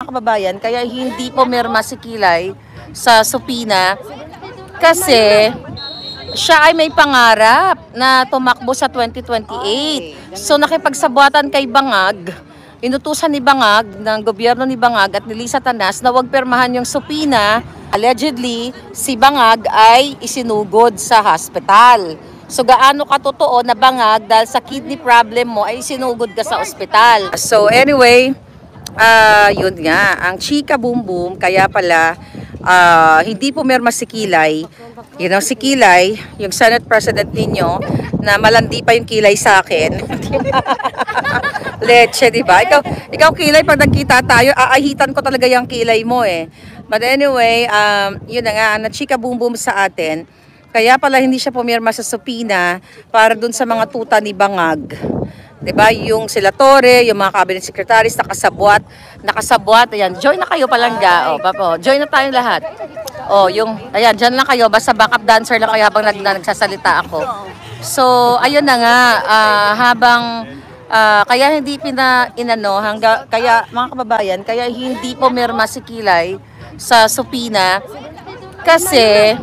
mga kababayan, kaya hindi pumirma si Kilay sa supina kasi siya ay may pangarap na tumakbo sa 2028. So nakipagsabuatan kay Bangag, inutusan ni Bangag, ng gobyerno ni Bangag at ni Lisa Tanas na wag pirmahan yung supina. Allegedly, si Bangag ay isinugod sa hospital. So gaano katotoo na Bangag dahil sa kidney problem mo ay isinugod ka sa ospital. So anyway, yun nga, ang chika boom boom, kaya pala hindi pumirma si Kilay. You know, si Kilay, yung Senate President ninyo, na malandi pa yung Kilay sa akin. Leche, di ba? Ikaw Kilay, pag nagkita tayo, aahitan ko talaga yung Kilay mo eh. But anyway, yun na nga, na-chika boom boom sa atin. Kaya pala hindi siya pumirma sa supina para dun sa mga tuta ni Bangag. Diba? Yung sila Torre, yung mga cabinet secretaries, nakasabwat, ayan, join na kayo palangga. O, papo, join na tayong lahat. O, yung, ayan, dyan lang kayo, basta backup dancer lang kayo habang nagsasalita ako. So, ayun na nga, kaya hindi kaya mga kababayan, kaya hindi pumirma si Kilay sa supina kasi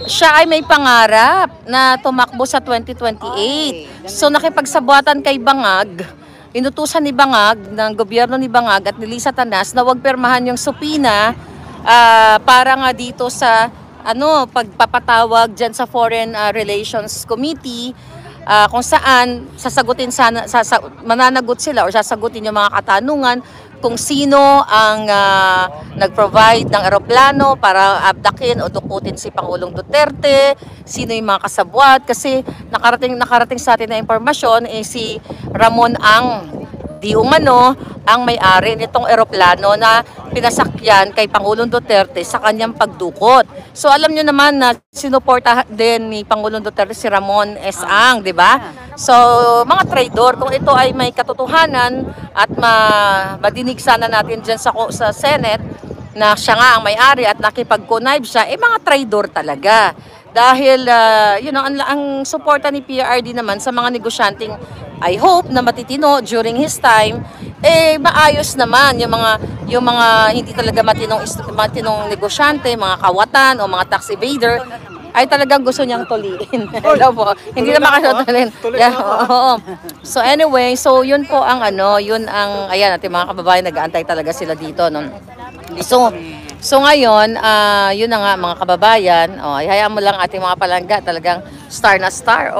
siya ay may pangarap na tumakbo sa 2028. So nakipagsabuatan kay Bangag, inutusan ni Bangag, ng gobyerno ni Bangag at ni Lisa Tanas na wag pirmahan yung supina para nga dito sa pagpapatawag dyan sa Foreign Relations Committee, kung saan mananagot sila o sasagutin yung mga katanungan kung sino ang nag-provide ng eroplano para abdakin o dukutin si Pangulong Duterte, sino yung mga kasabwat, kasi nakarating sa atin na impormasyon si Ramon ang ang may-ari nitong eroplano na pinasakyan kay Pangulong Duterte sa kanyang pagdukot. So alam nyo naman na sinuporta din ni Pangulong Duterte si Ramon S. Ang, di ba? So mga traidor, kung ito ay may katotohanan at madinig sana natin dyan sa Senate na siya nga ang may-ari at nakipag-connive siya, mga traidor talaga. Dahil ang suporta ni PRD naman sa mga negosyanteng, I hope na matitino during his time, maayos naman yung mga hindi talaga matinong negosyante, mga kawatan o mga tax evader, ay talagang gusto niyang tuliin. Hindi na makasutulin. Yeah, oo. So anyway, so yun po ang ayan, ating mga kababayan, nag-aantay talaga sila dito. No? So ngayon, yun na nga mga kababayan, hayaan mo lang ating mga palangga, talagang star na star.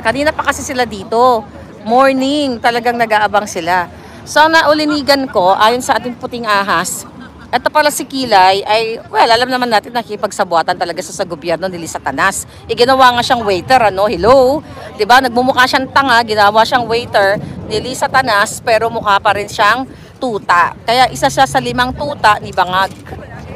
Kanina pa kasi sila dito. Morning, talagang nag-aabang sila. So naulinigan ko, ayon sa ating puting ahas, ito pala si Kilay ay, alam naman natin nakipagsabuatan talaga sa gobyerno ni Lisa Tanas. Ginawa nga siyang waiter, hello? Diba? Nagmumukha siyang tanga, ginawa siyang waiter ni Lisa Tanas, pero mukha pa rin siyang tuta. Kaya isa siya sa 5 tuta ni Bangag.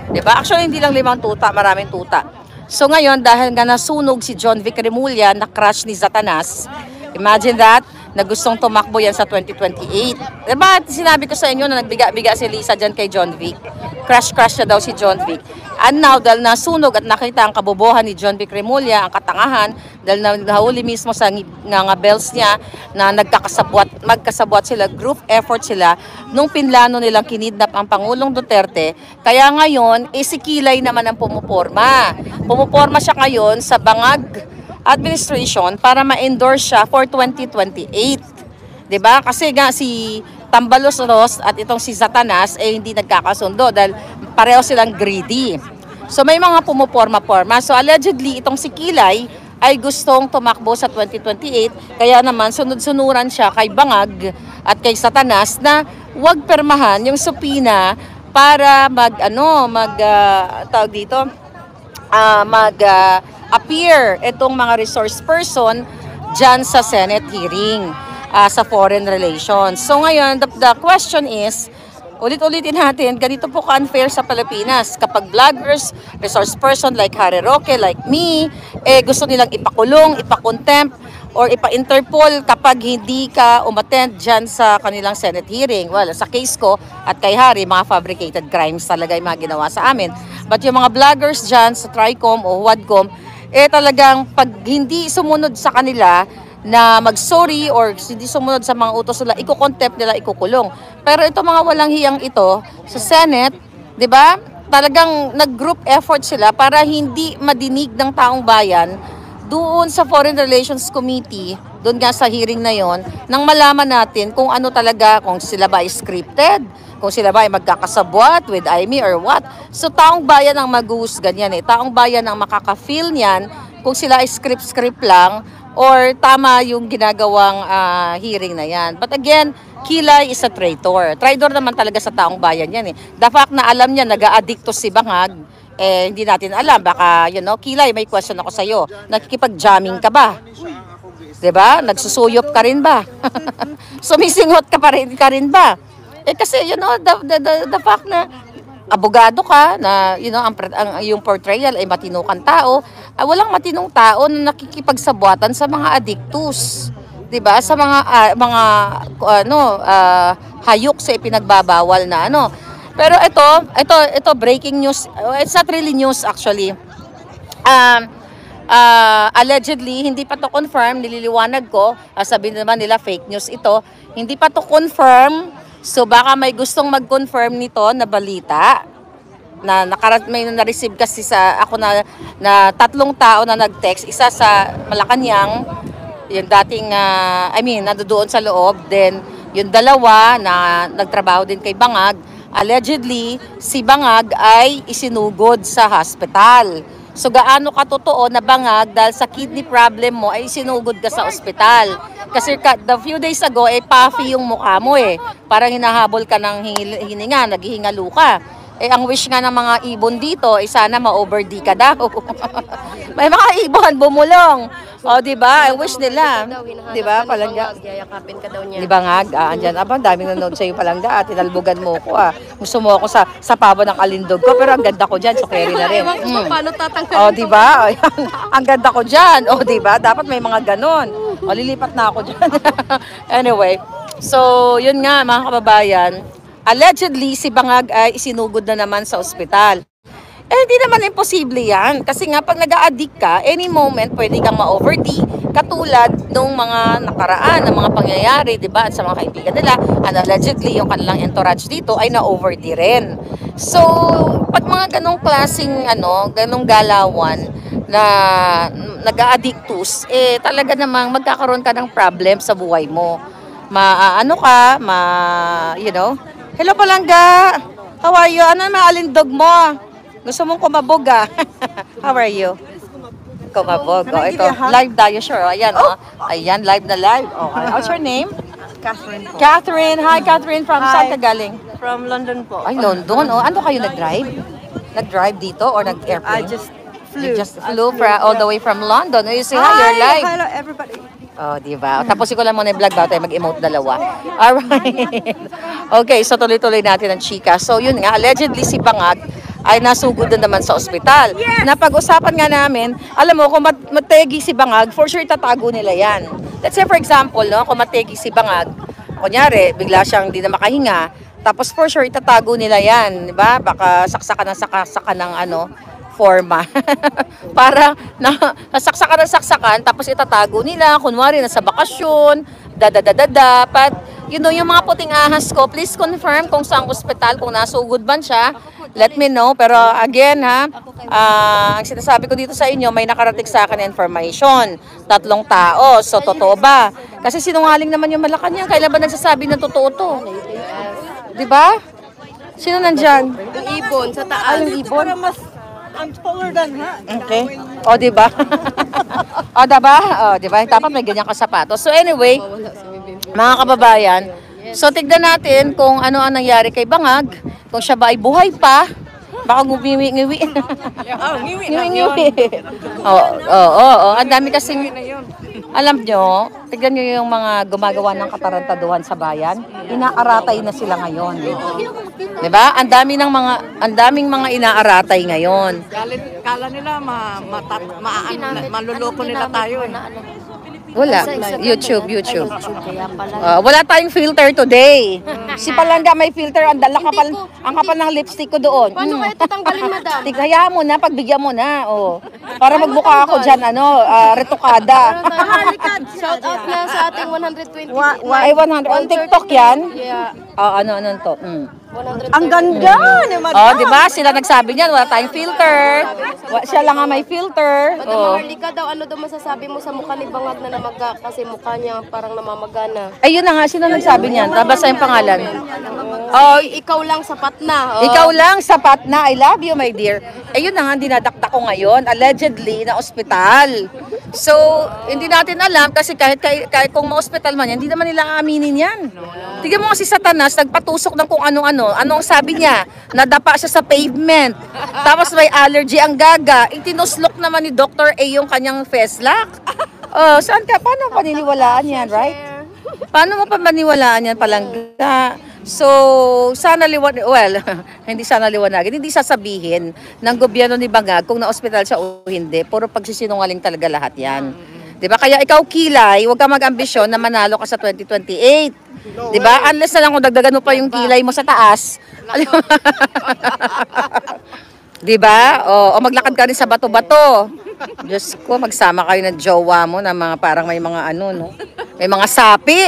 Diba? Actually, hindi lang 5 tuta, maraming tuta. So ngayon, dahil nga nasunog si John Vic Remulla na crush ni Satanas, imagine that, na gustong tumakbo yan sa 2028. Diba, sinabi ko sa inyo na nagbiga-biga si Lisa dyan kay John Vic. Crush na daw si John Vic. And now, dahil nasunog at nakita ang kabobohan ni John Vic Remulla, ang katangahan, dahil nahuli mismo sa bells niya na magkasabwat sila, group effort sila, nung pinlano nilang kinidnap ang Pangulong Duterte. Kaya ngayon, si Kilay naman ang pumuporma. Pumuporma siya ngayon sa Bangag administration para ma-endorse siya for 2028. 'Di ba? Kasi nga si Tambalos Ross at itong si Satanas hindi nagkakasundo dahil pareho silang greedy. So may mga pumuporma-porma. So allegedly itong si Kilay ay gustong tumakbo sa 2028, kaya naman sunod-sunuran siya kay Bangag at kay Satanas na huwag permahan yung supina para appear itong mga resource person dyan sa Senate hearing sa foreign relations. So ngayon, the question is, ulit-ulitin natin, ganito po ka-unfair sa Pilipinas. Kapag vloggers, resource person like Harry Roque, like me, gusto nilang ipakulong, ipakontempt, or ipa-interpol kapag hindi ka umattend dyan sa kanilang Senate hearing. Well, sa case ko at kay Harry, mga fabricated crimes talaga yung mga ginawa sa amin. But yung mga vloggers dyan sa TRICOM o WADCOM, talagang pag hindi sumunod sa kanila, na mag-sorry or hindi sumunod sa mga utos nila, iko-contempt nila, ikukulong. Pero ito mga walang hiyang ito sa Senate, 'di ba? Talagang nag-group effort sila para hindi madinig ng taong bayan doon sa Foreign Relations Committee, doon nga sa hearing na yon, nang malaman natin kung ano talaga, kung sila ba ay scripted, kung sila ba ay magkakasabwat with Aimee or what. So taong bayan ang maghuhusgan yan eh. Taong bayan ang makaka-feel niyan kung sila ay script-script lang or tama yung ginagawang hearing na yan. But again, Kilay is a traitor. Traitor naman talaga sa taong bayan yan eh. The fact na alam niya nag-a-addicto si Bangag, eh hindi natin alam. Baka, Kilay, may question ako sa'yo. Nakikipag-jamming ka ba? 'Di ba? Nagsusuyop ka rin ba? Sumisinghot ka rin ba? Eh kasi the fact na abogado ka na yung portrayal ay matinukang tao, walang matinong tao na nakikipagsabuatan sa mga addictus. 'Di ba? Sa mga hayok sa ipinagbabawal na ano. Pero ito breaking news. It's not really news actually. Allegedly, hindi pa to confirm, nililiwanag ko, sabihin naman nila fake news ito, hindi pa to confirm, so baka may gustong mag-confirm nito na balita, na may na-receive kasi ako na 3 tao na nag-text, isa sa Malacanang, yung dating, nandoon sa loob, then yung 2 na nagtrabaho din kay Bangag, allegedly, si Bangag ay isinugod sa hospital. So gaano katotoo na Bangag dahil sa kidney problem mo ay sinugod ka sa ospital. Kasi the few days ago puffy yung mukha mo eh. Parang hinahabol ka ng hininga, naghihingalo ka. Ang wish nga ng mga ibon dito ay sana ma-over-D ka daw. May mga ibon bumulong. O, di ba? I wish nila. Di ba? Palangga. Yayakapin ka daw niya. Di ba nga? Andyan. Daming nanonood sa'yo palangga. Tinalbugan mo ko Gusto mo ako sa pabo ng alindog ko. Pero ang ganda ko dyan. So, carry na rin. Paano tatanggalin? O, di ba? Ang ganda ko dyan. O, di ba? Dapat may mga ganon. O, lilipat na ako dyan. Anyway. So, yun nga mga kababayan. Allegedly, si Bangag ay isinugod na naman sa ospital. Hindi naman imposible yan. Kasi nga, pag nag-a-addict ka, any moment, pwede kang ma-over-D. Katulad nung mga nakaraan, ng mga pangyayari, di ba? At sa mga kaibigan nila, and allegedly, yung kanilang entourage dito ay na-over-D rin. So, pag mga ganong klaseng, ganong galawan na nag-a-addictus, talaga namang magkakaroon ka ng problem sa buhay mo. Hello Palangga! How are you? Ano ang alindog mo? Gusto mong kumabog How are you? Kumabog. Ito, live tayo, sure. Ayan, Ayan, live na live. What's your name? Catherine po. Catherine. Hi, Catherine. Saan ka galing? From London po. Ay, London. Ano kayo nag-drive? Nag-drive dito or nag-airplane? I just flew. You just flew all the way from London. You say hi, you're live. Hello everybody. Oh, di ba? Tapos ko lang muna yung vlog bago tayo mag-emote dalawa. Alright. Okay, so tuloy-tuloy natin ang chika. So yun nga, allegedly si Bangag ay nasugod na naman sa ospital. Napag-usapan nga namin, alam mo, kung mategi si Bangag, for sure itatago nila yan. Let's say for example, kung mategi si Bangag, kunyari, bigla siyang di na makahinga, tapos for sure itatago nila yan, di ba? Baka saksakan ng forma. Para saksakan, tapos itatago nila, kunwari nasa bakasyon, dapat, yung mga puting ahas ko, please confirm kung saan ospital, kung nasugod man siya, let me know. Pero again ang sinasabi ko dito sa inyo, may nakarating sa akin na information, 3 tao, so totoo ba? Kasi sinungaling naman yung Malacanang, kailan ba nagsasabi ng totoo to? Diba? Sino nandyan? Yung ibon sa taas. Yung ibon? I'm taller than her. Okay. O, diba? Diba? Dapat may ganyan kasapatos. So anyway, mga kababayan, so tignan natin kung ano ang nangyari kay Bangag, kung siya ba ay buhay pa, baka nguwi-ngiwi. Ngiwi-ngiwi. Oo. Ang dami kasing, alam nyo, tignan nyo yung mga gumagawa ng katarantaduhan sa bayan, inaaratay na sila ngayon. Diba? Ang daming mga inaaratay ngayon. Kala nila maluloko nila tayo Wala. YouTube. Kaya pala. Wala tayong filter today. Si Palangga may filter, ang kapal ng lipstick ko doon. Paano kaya tatanggalin, madam? Hayaan mo na, pagbigyan mo na. Oh. Para magbuka ako dyan, retokada. Shout out nga sa ating 120. Ay, 100. On TikTok yan? Yeah. Ano to? 130. Ang ganda ni Madam. Oh, di ba? Sila nagsabi niyan, wala tayong filter. Siya lang nga may filter. Madam Oh. Marlica daw, ano daw masasabi mo sa mukha ni Bangag na namaga kasi mukha niya parang namamagana. Ayun na nga, sino nagsabi niyan? Nabasa yung pangalan. Oh, Ikaw lang sapat na. Oh. ikaw lang, sapat na. I love you, my dear. Ayun na nga, dinadakta ko ngayon. Allegedly, na ospital. So, hindi natin alam kasi kahit kung ma-hospital man yan, hindi naman nila aaminin yan. Tignan mo kasi Satanas, nagpatusok ng kung ano-ano. Ano ang sabi niya? Nadapa siya sa pavement. Tapos may allergy ang gaga. Itinuslok naman ni Dr. A yung kanyang Feslock. Oh, saan ka? Paano paniniwalaan yan, right? Paano mo pa maniwalaan yan Palangga? So, sana hindi sana liwanagin, hindi sasabihin ng gobyerno ni Bangag kung na-hospital siya o hindi. Puro pagsisinungaling talaga lahat yan. 'Di ba? Kaya ikaw kilay, huwag ka mag-ambisyon na manalo ka sa 2028. 'Di ba? Unless na lang kung dagdagan mo pa yung kilay mo sa taas. 'Di ba? O maglakad ka rin sa bato-bato. Diyos ko, magsama kayo ng jowa mo na mga parang may mga no? May mga sapi.